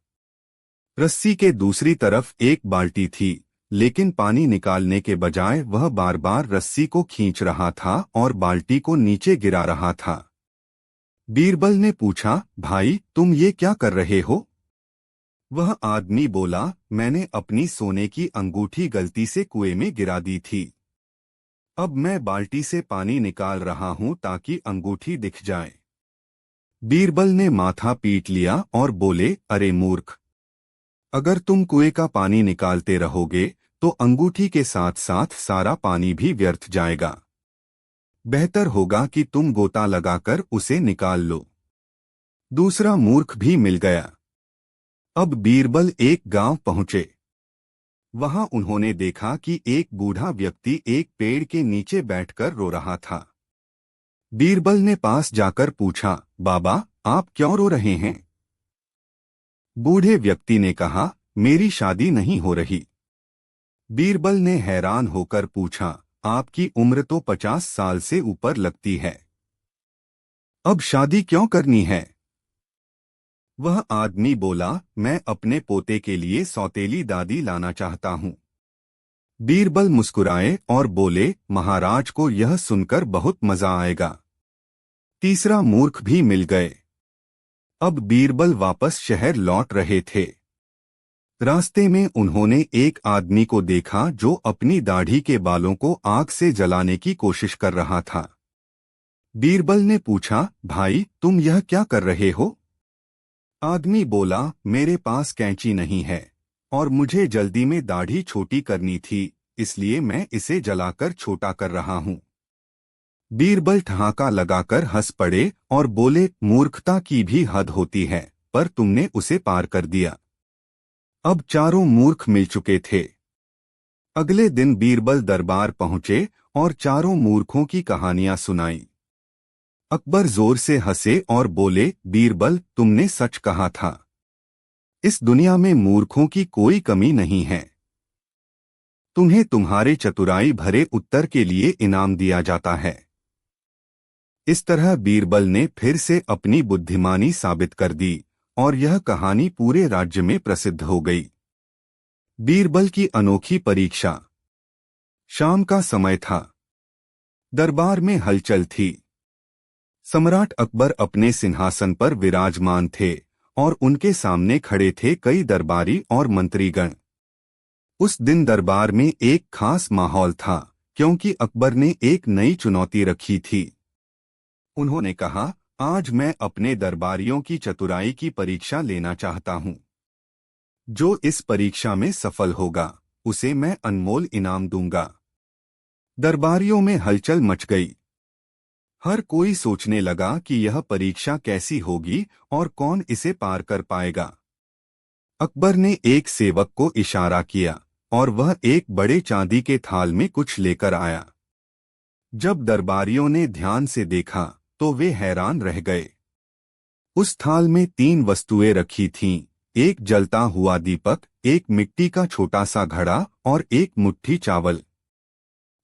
रस्सी के दूसरी तरफ एक बाल्टी थी, लेकिन पानी निकालने के बजाय वह बार बार रस्सी को खींच रहा था और बाल्टी को नीचे गिरा रहा था। बीरबल ने पूछा, भाई, तुम ये क्या कर रहे हो? वह आदमी बोला, मैंने अपनी सोने की अंगूठी गलती से कुएं में गिरा दी थी। अब मैं बाल्टी से पानी निकाल रहा हूं ताकि अंगूठी दिख जाए। बीरबल ने माथा पीट लिया और बोले, अरे मूर्ख, अगर तुम कुएं का पानी निकालते रहोगे तो अंगूठी के साथ साथ सारा पानी भी व्यर्थ जाएगा। बेहतर होगा कि तुम गोता लगाकर उसे निकाल लो। दूसरा मूर्ख भी मिल गया। अब बीरबल एक गांव पहुंचे। वहां उन्होंने देखा कि एक बूढ़ा व्यक्ति एक पेड़ के नीचे बैठकर रो रहा था। बीरबल ने पास जाकर पूछा, बाबा, आप क्यों रो रहे हैं? बूढ़े व्यक्ति ने कहा, मेरी शादी नहीं हो रही। बीरबल ने हैरान होकर पूछा, आपकी उम्र तो 50 साल से ऊपर लगती है, अब शादी क्यों करनी है? वह आदमी बोला, मैं अपने पोते के लिए सौतेली दादी लाना चाहता हूं। बीरबल मुस्कुराए और बोले, महाराज को यह सुनकर बहुत मजा आएगा। तीसरा मूर्ख भी मिल गए। अब बीरबल वापस शहर लौट रहे थे। रास्ते में उन्होंने एक आदमी को देखा जो अपनी दाढ़ी के बालों को आग से जलाने की कोशिश कर रहा था। बीरबल ने पूछा, भाई, तुम यह क्या कर रहे हो? आदमी बोला, मेरे पास कैंची नहीं है और मुझे जल्दी में दाढ़ी छोटी करनी थी, इसलिए मैं इसे जलाकर छोटा कर रहा हूं। बीरबल ठहाका लगाकर हंस पड़े और बोले, मूर्खता की भी हद होती है, पर तुमने उसे पार कर दिया। अब चारों मूर्ख मिल चुके थे। अगले दिन बीरबल दरबार पहुंचे और चारों मूर्खों की कहानियां सुनाई। अकबर जोर से हंसे और बोले, बीरबल, तुमने सच कहा था। इस दुनिया में मूर्खों की कोई कमी नहीं है। तुम्हें तुम्हारे चतुराई भरे उत्तर के लिए इनाम दिया जाता है। इस तरह बीरबल ने फिर से अपनी बुद्धिमानी साबित कर दी और यह कहानी पूरे राज्य में प्रसिद्ध हो गई। बीरबल की अनोखी परीक्षा। शाम का समय था। दरबार में हलचल थी। सम्राट अकबर अपने सिंहासन पर विराजमान थे और उनके सामने खड़े थे कई दरबारी और मंत्रीगण। उस दिन दरबार में एक खास माहौल था, क्योंकि अकबर ने एक नई चुनौती रखी थी। उन्होंने कहा, आज मैं अपने दरबारियों की चतुराई की परीक्षा लेना चाहता हूं। जो इस परीक्षा में सफल होगा, उसे मैं अनमोल इनाम दूंगा। दरबारियों में हलचल मच गई। हर कोई सोचने लगा कि यह परीक्षा कैसी होगी और कौन इसे पार कर पाएगा। अकबर ने एक सेवक को इशारा किया और वह एक बड़े चांदी के थाल में कुछ लेकर आया। जब दरबारियों ने ध्यान से देखा तो वे हैरान रह गए। उस थाल में 3 वस्तुएं रखी थीं, एक जलता हुआ दीपक, एक मिट्टी का छोटा सा घड़ा और एक मुट्ठी चावल।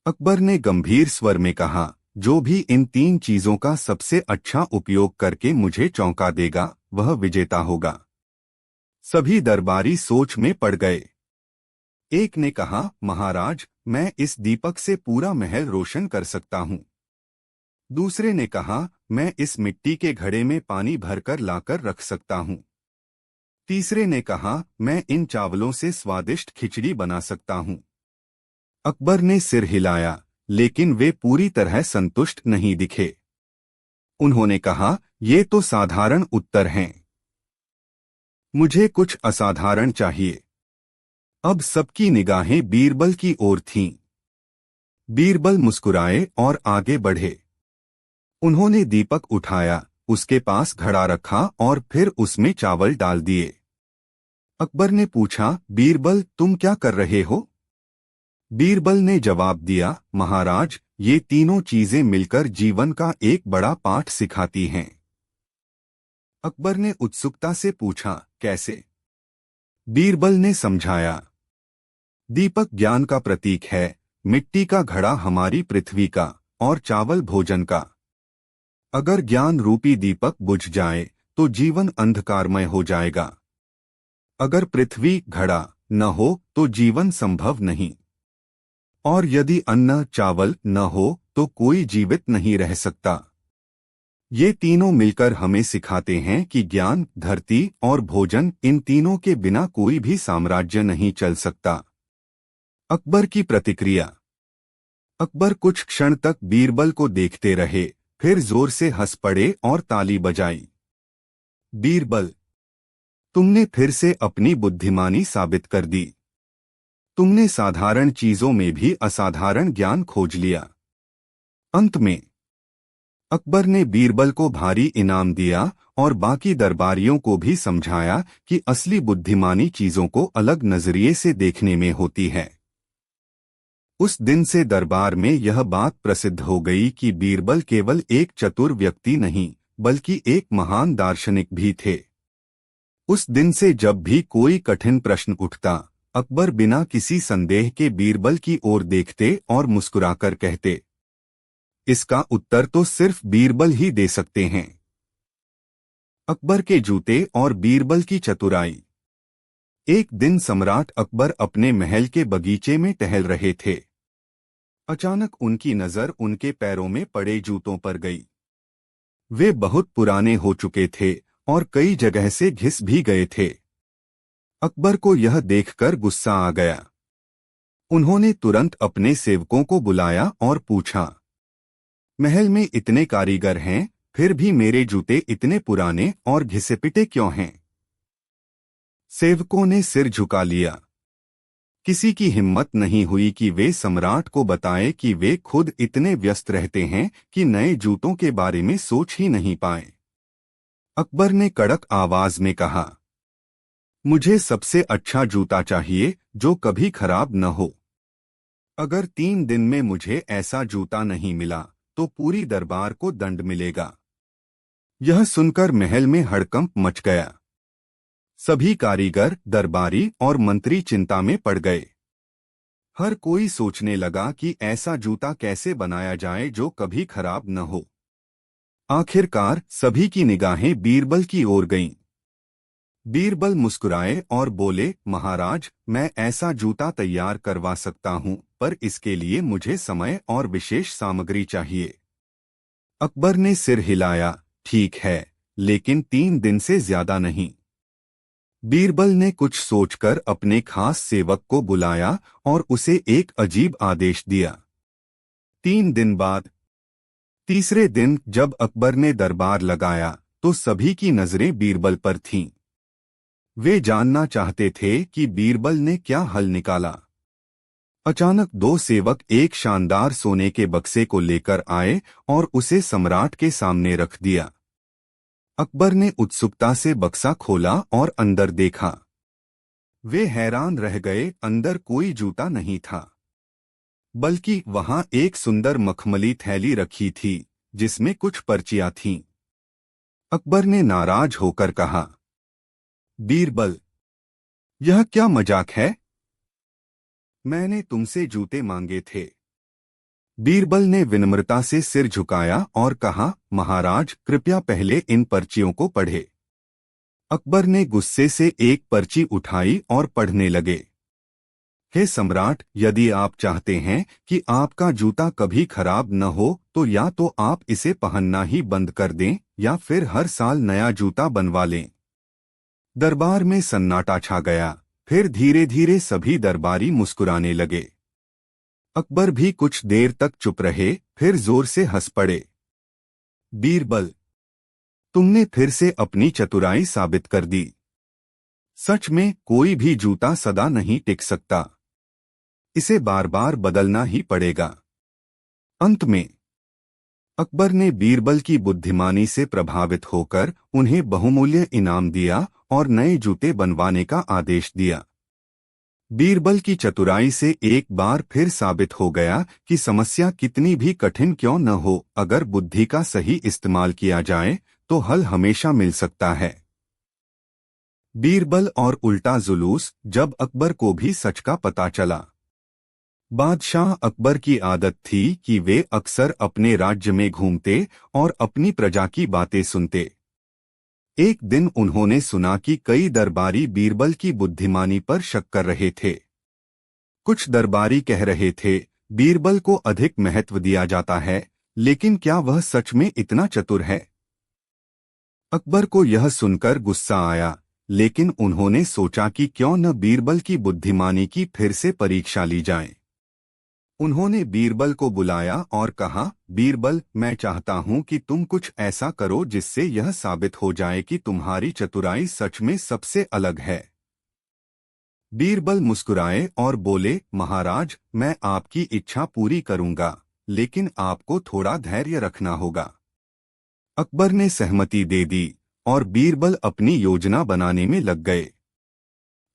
अकबर ने गंभीर स्वर में कहा, जो भी इन 3 चीजों का सबसे अच्छा उपयोग करके मुझे चौंका देगा, वह विजेता होगा। सभी दरबारी सोच में पड़ गए। एक ने कहा, महाराज, मैं इस दीपक से पूरा महल रोशन कर सकता हूँ। दूसरे ने कहा, मैं इस मिट्टी के घड़े में पानी भरकर लाकर रख सकता हूँ। तीसरे ने कहा, मैं इन चावलों से स्वादिष्ट खिचड़ी बना सकता हूँ। अकबर ने सिर हिलाया, लेकिन वे पूरी तरह संतुष्ट नहीं दिखे। उन्होंने कहा, ये तो साधारण उत्तर हैं। मुझे कुछ असाधारण चाहिए। अब सबकी निगाहें बीरबल की ओर थीं। बीरबल मुस्कुराए और आगे बढ़े। उन्होंने दीपक उठाया, उसके पास घड़ा रखा और फिर उसमें चावल डाल दिए। अकबर ने पूछा, बीरबल, तुम क्या कर रहे हो? बीरबल ने जवाब दिया, महाराज, ये तीनों चीजें मिलकर जीवन का एक बड़ा पाठ सिखाती हैं। अकबर ने उत्सुकता से पूछा, कैसे? बीरबल ने समझाया, दीपक ज्ञान का प्रतीक है, मिट्टी का घड़ा हमारी पृथ्वी का, और चावल भोजन का। अगर ज्ञान रूपी दीपक बुझ जाए तो जीवन अंधकारमय हो जाएगा। अगर पृथ्वी घड़ा न हो तो जीवन संभव नहीं। और यदि अन्न चावल न हो तो कोई जीवित नहीं रह सकता। ये तीनों मिलकर हमें सिखाते हैं कि ज्ञान, धरती और भोजन, इन तीनों के बिना कोई भी साम्राज्य नहीं चल सकता। अकबर की प्रतिक्रिया। अकबर कुछ क्षण तक बीरबल को देखते रहे, फिर जोर से हंस पड़े और ताली बजाई। बीरबल, तुमने फिर से अपनी बुद्धिमानी साबित कर दी। तुमने साधारण चीजों में भी असाधारण ज्ञान खोज लिया। अंत में अकबर ने बीरबल को भारी इनाम दिया और बाकी दरबारियों को भी समझाया कि असली बुद्धिमानी चीजों को अलग नजरिए से देखने में होती है। उस दिन से दरबार में यह बात प्रसिद्ध हो गई कि बीरबल केवल एक चतुर व्यक्ति नहीं, बल्कि एक महान दार्शनिक भी थे। उस दिन से जब भी कोई कठिन प्रश्न उठता, अकबर बिना किसी संदेह के बीरबल की ओर देखते और मुस्कुराकर कहते, इसका उत्तर तो सिर्फ बीरबल ही दे सकते हैं। अकबर के जूते और बीरबल की चतुराई। एक दिन सम्राट अकबर अपने महल के बगीचे में टहल रहे थे। अचानक उनकी नजर उनके पैरों में पड़े जूतों पर गई। वे बहुत पुराने हो चुके थे और कई जगह से घिस भी गए थे। अकबर को यह देखकर गुस्सा आ गया। उन्होंने तुरंत अपने सेवकों को बुलाया और पूछा, महल में इतने कारीगर हैं, फिर भी मेरे जूते इतने पुराने और घिसे पिटे क्यों हैं? सेवकों ने सिर झुका लिया। किसी की हिम्मत नहीं हुई कि वे सम्राट को बताएं कि वे खुद इतने व्यस्त रहते हैं कि नए जूतों के बारे में सोच ही नहीं पाए। अकबर ने कड़क आवाज में कहा, मुझे सबसे अच्छा जूता चाहिए जो कभी खराब न हो। अगर 3 दिन में मुझे ऐसा जूता नहीं मिला तो पूरी दरबार को दंड मिलेगा। यह सुनकर महल में हड़कंप मच गया। सभी कारीगर, दरबारी और मंत्री चिंता में पड़ गए। हर कोई सोचने लगा कि ऐसा जूता कैसे बनाया जाए जो कभी खराब न हो। आखिरकार सभी की निगाहें बीरबल की ओर गईं। बीरबल मुस्कुराए और बोले, महाराज, मैं ऐसा जूता तैयार करवा सकता हूं, पर इसके लिए मुझे समय और विशेष सामग्री चाहिए। अकबर ने सिर हिलाया, ठीक है, लेकिन 3 दिन से ज्यादा नहीं। बीरबल ने कुछ सोचकर अपने खास सेवक को बुलाया और उसे एक अजीब आदेश दिया। 3 दिन बाद, तीसरे दिन जब अकबर ने दरबार लगाया तो सभी की नजरें बीरबल पर थीं। वे जानना चाहते थे कि बीरबल ने क्या हल निकाला। अचानक 2 सेवक एक शानदार सोने के बक्से को लेकर आए और उसे सम्राट के सामने रख दिया। अकबर ने उत्सुकता से बक्सा खोला और अंदर देखा। वे हैरान रह गए, अंदर कोई जूता नहीं था, बल्कि वहां एक सुंदर मखमली थैली रखी थी जिसमें कुछ पर्चियां थीं। अकबर ने नाराज होकर कहा, बीरबल, यह क्या मजाक है? मैंने तुमसे जूते मांगे थे। बीरबल ने विनम्रता से सिर झुकाया और कहा, महाराज, कृपया पहले इन पर्चियों को पढ़े। अकबर ने गुस्से से एक पर्ची उठाई और पढ़ने लगे। हे सम्राट, यदि आप चाहते हैं कि आपका जूता कभी खराब न हो तो या तो आप इसे पहनना ही बंद कर दें या फिर हर साल नया जूता बनवा लें। दरबार में सन्नाटा छा गया। फिर धीरे धीरे सभी दरबारी मुस्कुराने लगे। अकबर भी कुछ देर तक चुप रहे, फिर जोर से हंस पड़े। बीरबल, तुमने फिर से अपनी चतुराई साबित कर दी। सच में कोई भी जूता सदा नहीं टिक सकता, इसे बार बार बदलना ही पड़ेगा। अंत में अकबर ने बीरबल की बुद्धिमानी से प्रभावित होकर उन्हें बहुमूल्य इनाम दिया और नए जूते बनवाने का आदेश दिया। बीरबल की चतुराई से एक बार फिर साबित हो गया कि समस्या कितनी भी कठिन क्यों न हो, अगर बुद्धि का सही इस्तेमाल किया जाए तो हल हमेशा मिल सकता है। बीरबल और उल्टा जुलूस। जब अकबर को भी सच का पता चला। बादशाह अकबर की आदत थी कि वे अक्सर अपने राज्य में घूमते और अपनी प्रजा की बातें सुनते। एक दिन उन्होंने सुना कि कई दरबारी बीरबल की बुद्धिमानी पर शक कर रहे थे। कुछ दरबारी कह रहे थे, बीरबल को अधिक महत्व दिया जाता है, लेकिन क्या वह सच में इतना चतुर है? अकबर को यह सुनकर गुस्सा आया, लेकिन उन्होंने सोचा कि क्यों न बीरबल की बुद्धिमानी की फिर से परीक्षा ली जाए। उन्होंने बीरबल को बुलाया और कहा, बीरबल, मैं चाहता हूं कि तुम कुछ ऐसा करो जिससे यह साबित हो जाए कि तुम्हारी चतुराई सच में सबसे अलग है। बीरबल मुस्कुराए और बोले, महाराज, मैं आपकी इच्छा पूरी करूंगा, लेकिन आपको थोड़ा धैर्य रखना होगा। अकबर ने सहमति दे दी और बीरबल अपनी योजना बनाने में लग गए।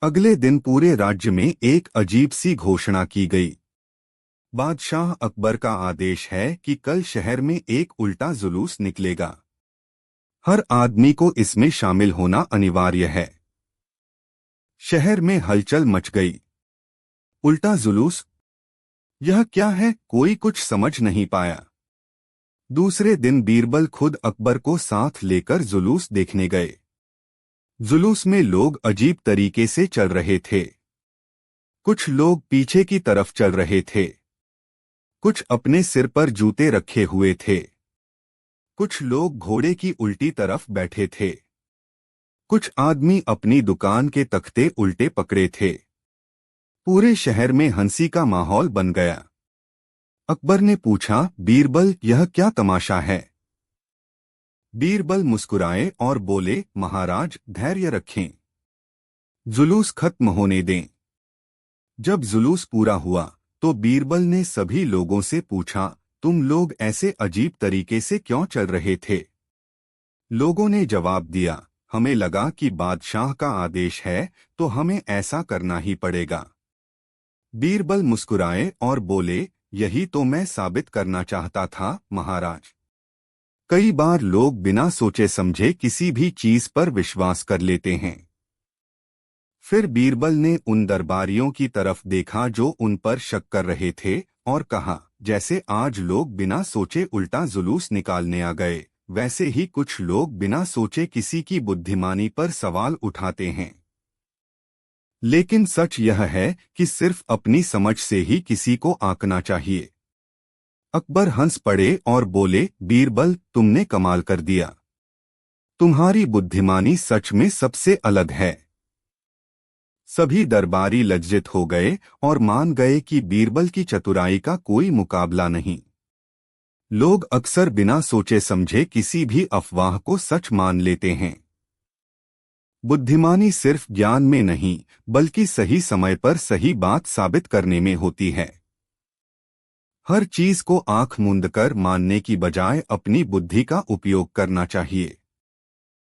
अगले दिन पूरे राज्य में एक अजीब सी घोषणा की गई। बादशाह अकबर का आदेश है कि कल शहर में एक उल्टा जुलूस निकलेगा। हर आदमी को इसमें शामिल होना अनिवार्य है। शहर में हलचल मच गई। उल्टा जुलूस? यह क्या है? कोई कुछ समझ नहीं पाया। दूसरे दिन बीरबल खुद अकबर को साथ लेकर जुलूस देखने गए। जुलूस में लोग अजीब तरीके से चल रहे थे। कुछ लोग पीछे की तरफ चल रहे थे, कुछ अपने सिर पर जूते रखे हुए थे, कुछ लोग घोड़े की उल्टी तरफ बैठे थे, कुछ आदमी अपनी दुकान के तख्ते उल्टे पकड़े थे। पूरे शहर में हंसी का माहौल बन गया। अकबर ने पूछा, बीरबल, यह क्या तमाशा है? बीरबल मुस्कुराए और बोले, महाराज, धैर्य रखें, जुलूस खत्म होने दें। जब जुलूस पूरा हुआ तो बीरबल ने सभी लोगों से पूछा, तुम लोग ऐसे अजीब तरीके से क्यों चल रहे थे? लोगों ने जवाब दिया, हमें लगा कि बादशाह का आदेश है तो हमें ऐसा करना ही पड़ेगा। बीरबल मुस्कुराए और बोले, यही तो मैं साबित करना चाहता था, महाराज। कई बार लोग बिना सोचे समझे किसी भी चीज पर विश्वास कर लेते हैं। फिर बीरबल ने उन दरबारियों की तरफ देखा जो उन पर शक कर रहे थे और कहा, जैसे आज लोग बिना सोचे उल्टा जुलूस निकालने आ गए, वैसे ही कुछ लोग बिना सोचे किसी की बुद्धिमानी पर सवाल उठाते हैं। लेकिन सच यह है कि सिर्फ अपनी समझ से ही किसी को आंकना चाहिए। अकबर हंस पड़े और बोले, बीरबल, तुमने कमाल कर दिया। तुम्हारी बुद्धिमानी सच में सबसे अलग है। सभी दरबारी लज्जित हो गए और मान गए कि बीरबल की चतुराई का कोई मुकाबला नहीं। लोग अक्सर बिना सोचे समझे किसी भी अफवाह को सच मान लेते हैं। बुद्धिमानी सिर्फ ज्ञान में नहीं, बल्कि सही समय पर सही बात साबित करने में होती है। हर चीज को आंख मूंद कर मानने की बजाय अपनी बुद्धि का उपयोग करना चाहिए।